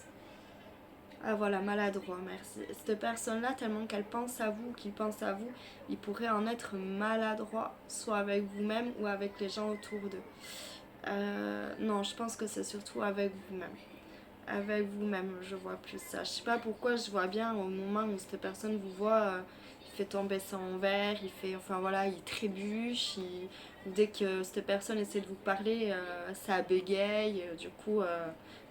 Ah voilà, maladroit, merci. Cette personne-là, tellement qu'elle pense à vous, qu'il pense à vous, il pourrait en être maladroit, soit avec vous-même ou avec les gens autour d'eux. Non, je pense que c'est surtout avec vous-même. Avec vous-même, je vois plus ça. Je sais pas pourquoi, je vois bien au moment où cette personne vous voit, il fait tomber son verre, il fait, enfin voilà, il trébuche, dès que cette personne essaie de vous parler, ça bégaye. Du coup,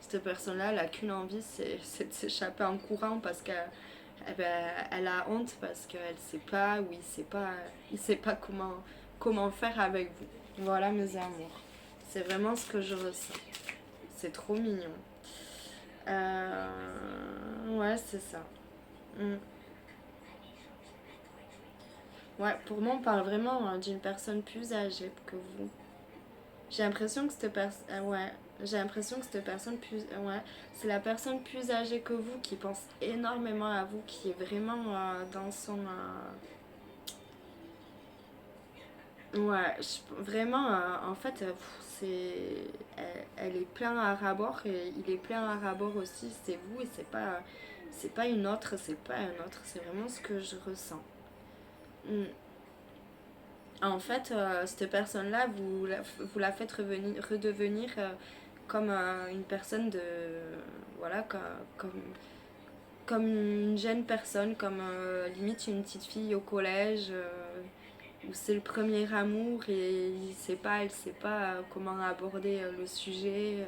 cette personne-là, elle a qu'une envie, c'est de s'échapper en courant parce qu'elle elle a honte parce qu'elle sait pas ou il sait pas comment faire avec vous. Voilà mes amours. C'est vraiment ce que je ressens. C'est trop mignon. Ouais, c'est ça. Mm. Ouais, pour moi, on parle vraiment d'une personne plus âgée que vous. J'ai l'impression que cette personne... ouais, j'ai l'impression que cette personne plus... ouais, c'est la personne plus âgée que vous qui pense énormément à vous, qui est vraiment dans son... ouais, vraiment, en fait, elle est plein à rabord et il est plein à rabord aussi. C'est vous et c'est pas une autre, c'est pas un autre. C'est vraiment ce que je ressens. Mm. En fait, cette personne-là, vous la faites redevenir comme une personne de... Voilà, comme, comme une jeune personne, comme limite une petite fille au collège, où c'est le premier amour et elle sait pas comment aborder le sujet.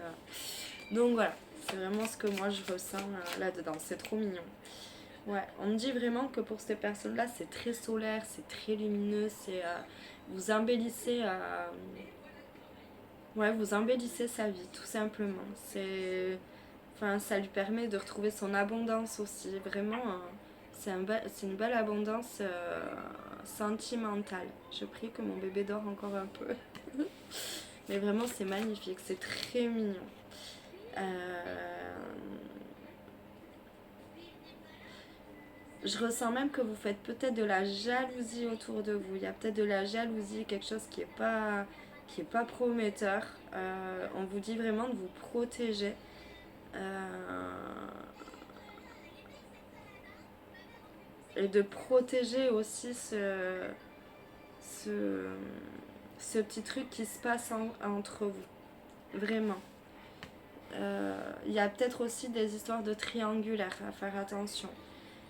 Donc voilà, c'est vraiment ce que moi je ressens là-dedans. C'est trop mignon. Ouais, on me dit vraiment que pour ces personnes-là, c'est très solaire, c'est très lumineux, vous embellissez, ouais, vous embellissez sa vie, tout simplement. Enfin, ça lui permet de retrouver son abondance aussi. Vraiment, c'est une belle abondance sentimentale. Je prie que mon bébé dort encore un peu. Mais vraiment, c'est magnifique, c'est très mignon. Euh, Je ressens même que vous faites peut-être de la jalousie autour de vous. Il y a peut-être de la jalousie, quelque chose qui est pas prometteur. On vous dit vraiment de vous protéger. Euh, et de protéger aussi ce, ce petit truc qui se passe entre vous. Vraiment. Il y a peut-être aussi des histoires de triangulaire à faire attention.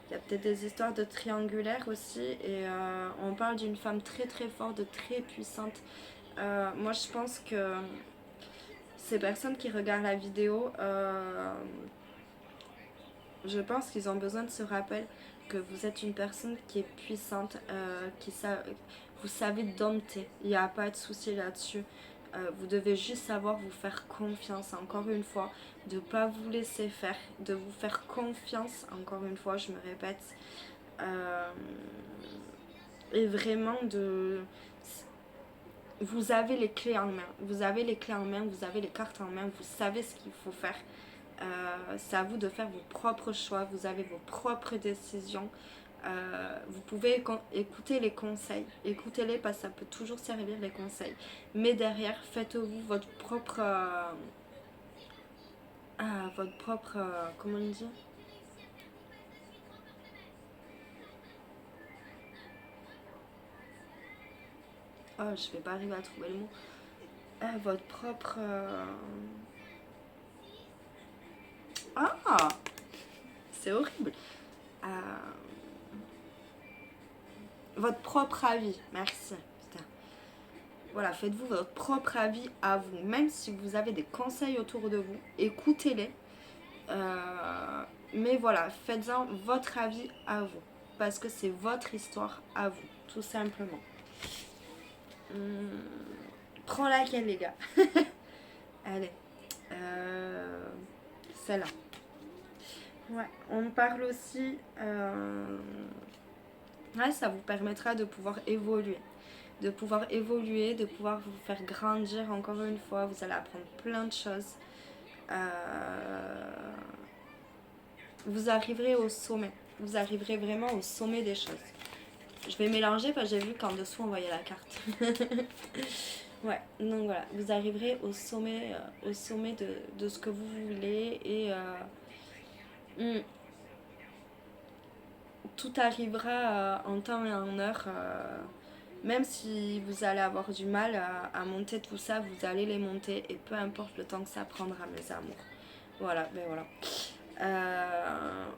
Il y a peut-être des histoires de triangulaire aussi. Et on parle d'une femme très très forte, très puissante. Moi je pense que ces personnes qui regardent la vidéo, je pense qu'ils ont besoin de ce rappel que vous êtes une personne qui est puissante, vous savez dompter. Il n'y a pas de souci là-dessus. Vous devez juste savoir vous faire confiance, encore une fois, de ne pas vous laisser faire, de vous faire confiance, encore une fois, je me répète. Euh, et vraiment vous avez les clés en main, vous avez les clés en main, vous avez les cartes en main, vous savez ce qu'il faut faire. C'est à vous de faire vos propres choix, vous avez vos propres décisions. Vous pouvez écouter les conseils, écoutez-les parce que ça peut toujours servir les conseils. Mais derrière, faites-vous votre propre, comment on dit? Oh, je vais pas arriver à trouver le mot. Votre propre, ah, c'est horrible. Euh, Votre propre avis, merci. Putain. Voilà, faites-vous votre propre avis à vous. Même si vous avez des conseils autour de vous, écoutez-les. Mais voilà, faites-en votre avis à vous. Parce que c'est votre histoire à vous, tout simplement. Prends laquelle, les gars? Allez. Euh, Celle-là. Ouais, on parle aussi... ouais, ça vous permettra de pouvoir évoluer. De pouvoir vous faire grandir encore une fois. Vous allez apprendre plein de choses. Vous arriverez au sommet. Vous arriverez vraiment au sommet des choses. Je vais mélanger parce que j'ai vu qu'en dessous on voyait la carte. Ouais, donc voilà, vous arriverez au sommet de ce que vous voulez et tout arrivera en temps et en heure. Même si vous allez avoir du mal à monter tout ça, vous allez les monter et peu importe le temps que ça prendra, mes amours. Voilà, ben voilà.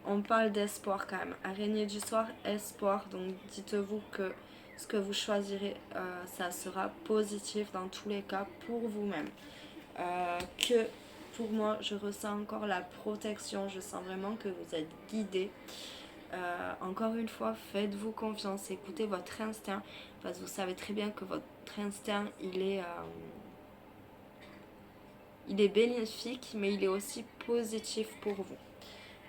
On parle d'espoir quand même. Araignée du soir, espoir. Donc dites-vous que ce que vous choisirez, ça sera positif dans tous les cas pour vous-même. Que pour moi, je ressens encore la protection. Je sens vraiment que vous êtes guidé. Encore une fois, faites-vous confiance. Écoutez votre instinct. Parce que vous savez très bien que votre instinct, il est... Il est bénéfique, mais il est aussi positif pour vous.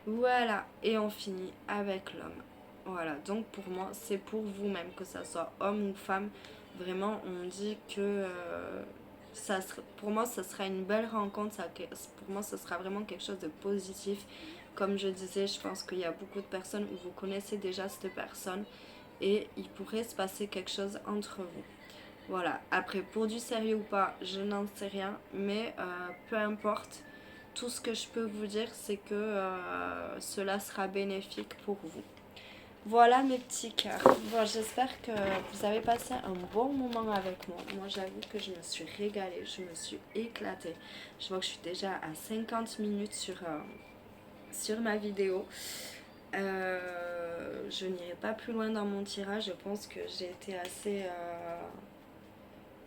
Voilà, et on finit avec l'homme. Voilà, donc pour moi, c'est pour vous-même, que ça soit homme ou femme. Vraiment, on dit que pour moi, ça sera une belle rencontre. Pour moi, ça sera vraiment quelque chose de positif. Comme je disais, je pense qu'il y a beaucoup de personnes où vous connaissez déjà cette personne et il pourrait se passer quelque chose entre vous. Voilà, après, pour du sérieux ou pas, je n'en sais rien, mais peu importe. Tout ce que je peux vous dire, c'est que cela sera bénéfique pour vous. Voilà mes petits cœurs. Bon, j'espère que vous avez passé un bon moment avec moi. Moi, j'avoue que je me suis régalée, je me suis éclatée. Je vois que je suis déjà à 50 minutes sur ma vidéo. Je n'irai pas plus loin dans mon tirage. Je pense que j'ai été assez...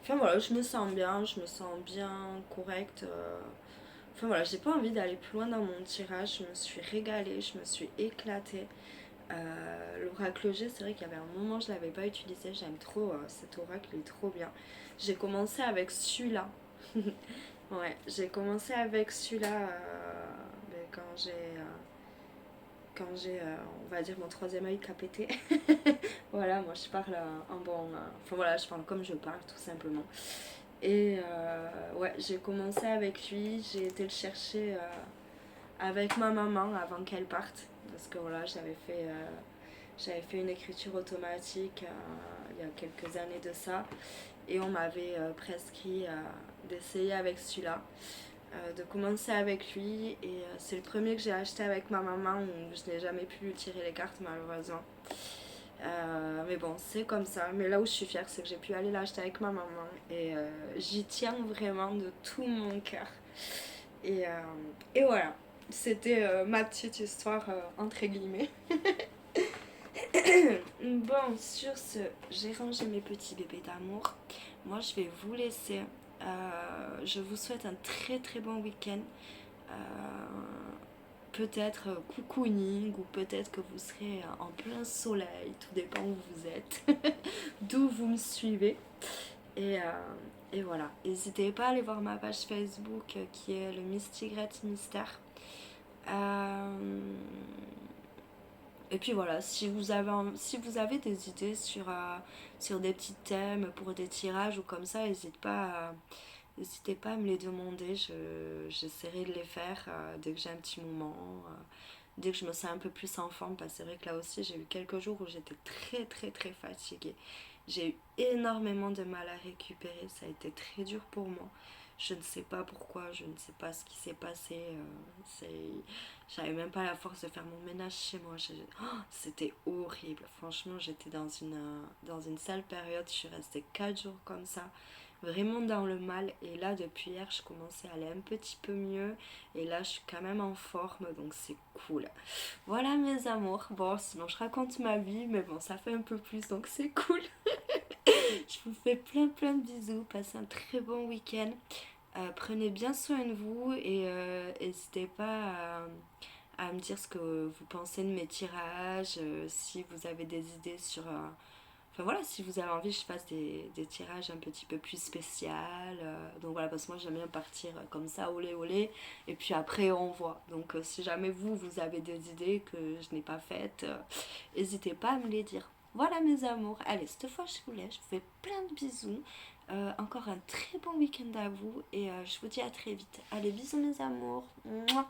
Enfin voilà, je me sens bien correcte. Enfin voilà, j'ai pas envie d'aller plus loin dans mon tirage. Je me suis régalée, je me suis éclatée. L'oracle G, c'est vrai qu'il y avait un moment je l'avais pas utilisé. J'aime trop cet oracle, il est trop bien. J'ai commencé avec celui-là. Ouais, j'ai commencé avec celui-là quand j'ai, on va dire, mon troisième œil qui a pété. Voilà, moi je parle en bon... enfin voilà, je parle comme je parle, tout simplement. Et ouais, j'ai commencé avec lui, j'ai été le chercher avec ma maman avant qu'elle parte. Parce que voilà, j'avais fait une écriture automatique il y a quelques années de ça. Et on m'avait prescrit d'essayer avec celui-là. De commencer avec lui et c'est le premier que j'ai acheté avec ma maman où je n'ai jamais pu lui tirer les cartes malheureusement. Mais bon, c'est comme ça. Mais là où je suis fière, c'est que j'ai pu aller l'acheter avec ma maman et j'y tiens vraiment de tout mon cœur. Et, et voilà, c'était ma petite histoire entre guillemets. Bon, sur ce, j'ai rangé mes petits bébés d'amour. Moi, je vais vous laisser. Je vous souhaite un très très bon week-end. Euh, Peut-être cocooning ou peut-être que vous serez en plein soleil. Tout dépend où vous êtes, d'où vous me suivez. Et, et voilà, n'hésitez pas à aller voir ma page Facebook qui est le Mistigrette Mystère. Et puis voilà, si vous avez des idées sur des petits thèmes pour des tirages ou comme ça, n'hésitez pas à me les demander. J'essaierai de les faire dès que j'ai un petit moment, dès que je me sens un peu plus en forme. Parce que c'est vrai que là aussi, j'ai eu quelques jours où j'étais très très très fatiguée. J'ai eu énormément de mal à récupérer, ça a été très dur pour moi. Je ne sais pas pourquoi, je ne sais pas ce qui s'est passé. J'avais même pas la force de faire mon ménage chez moi. C'était horrible. Franchement, j'étais dans une sale période. Je suis restée 4 jours comme ça, vraiment dans le mal. Et là, depuis hier, je commençais à aller un petit peu mieux. Et là, je suis quand même en forme, donc c'est cool. Voilà mes amours. Bon, sinon je raconte ma vie, mais bon, ça fait un peu plus, donc c'est cool. Je vous fais plein plein de bisous. Passez un très bon week-end. Prenez bien soin de vous et n'hésitez pas à me dire ce que vous pensez de mes tirages, si vous avez des idées sur... enfin voilà, si vous avez envie que je fasse des tirages un petit peu plus spéciaux. Donc voilà, parce que moi j'aime bien partir comme ça, olé olé, et puis après on voit. Donc si jamais vous avez des idées que je n'ai pas faites, n'hésitez pas à me les dire. Voilà mes amours. Allez, cette fois je vous laisse, je vous fais plein de bisous. Encore un très bon week-end à vous et je vous dis à très vite. Allez, bisous mes amours. Mouah.